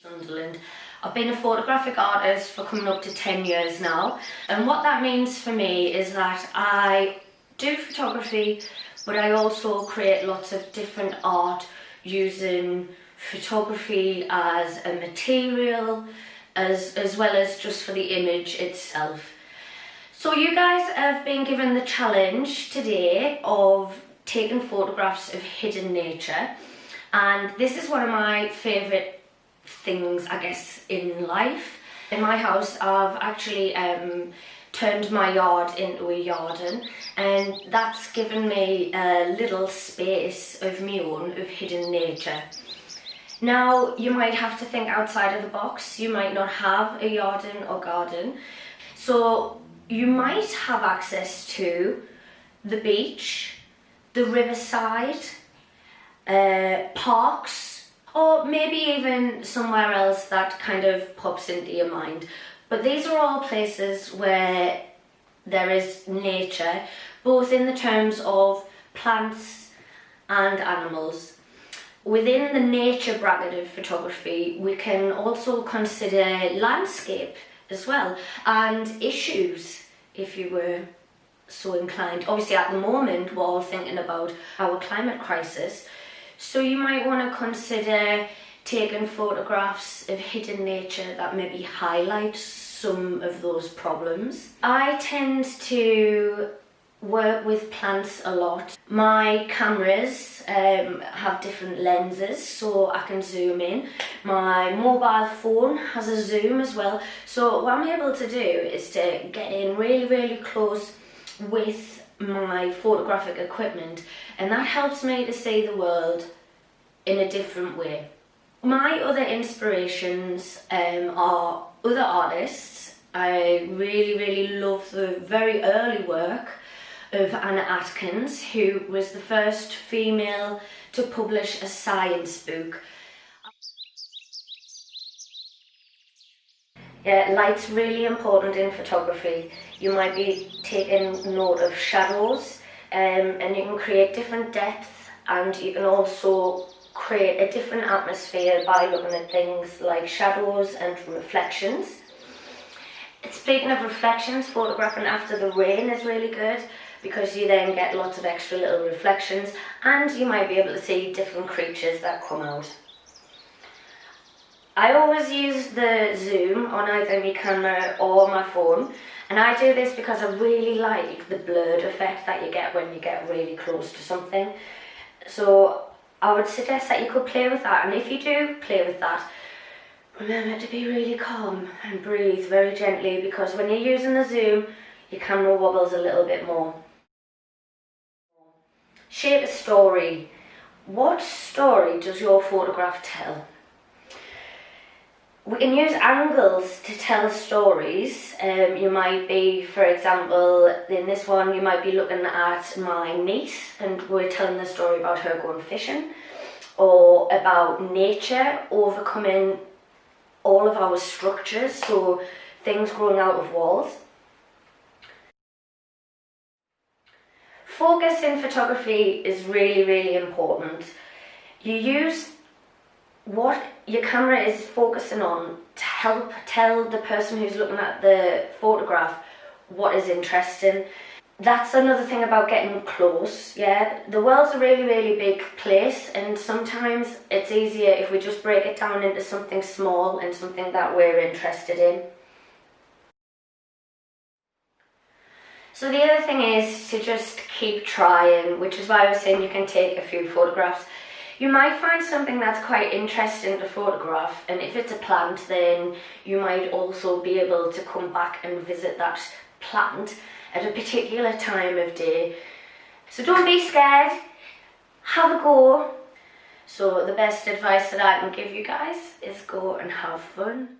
Sunderland. I've been a photographic artist for coming up to 10 years now, and what that means for me is that I do photography, but I also create lots of different art using photography as a material as well as just for the image itself. So you guys have been given the challenge today of taking photographs of hidden nature, and this is one of my favourite things, I guess, in life. In my house I've actually turned my yard into a garden, and that's given me a little space of my own of hidden nature. Now you might have to think outside of the box. You might not have a garden or garden, so you might have access to the beach, the riverside, parks, or maybe even somewhere else that kind of pops into your mind. But these are all places where there is nature, both in the terms of plants and animals. Within the nature bracket of photography, we can also consider landscape as well, and issues, if you were so inclined. Obviously at the moment we're all thinking about our climate crisis, so you might want to consider taking photographs of hidden nature that maybe highlight some of those problems. I tend to work with plants a lot. My cameras have different lenses, so I can zoom in. My mobile phone has a zoom as well, so what I'm able to do is to get in really close with my photographic equipment, and that helps me to see the world in a different way. My other inspirations are other artists. I really love the very early work of Anna Atkins, who was the first female to publish a science book. Yeah, light's really important in photography. You might be taking note of shadows, and you can create different depth, and you can also create a different atmosphere by looking at things like shadows and reflections. Speaking of reflections, photographing after the rain is really good, because you then get lots of extra little reflections, and you might be able to see different creatures that come out. I always use the zoom on either my camera or my phone, and I do this because I really like the blurred effect that you get when you get really close to something. So I would suggest that you could play with that, and if you do play with that, remember to be really calm and breathe very gently, because when you're using the zoom, your camera wobbles a little bit more. Shape a story. What story does your photograph tell? We can use angles to tell stories. You might be, for example, in this one, you might be looking at my niece and we're telling the story about her going fishing, or about nature overcoming all of our structures, so things growing out of walls. Focus in photography is really important. You use what your camera is focusing on to help tell the person who's looking at the photograph what is interesting. That's another thing about getting close. Yeah, the world's a really big place, and sometimes it's easier if we just break it down into something small and something that we're interested in. So the other thing is to just keep trying, which is why I was saying you can take a few photographs. You might find something that's quite interesting to photograph, and if it's a plant, then you might also be able to come back and visit that plant at a particular time of day. So don't be scared, have a go. So the best advice that I can give you guys is go and have fun.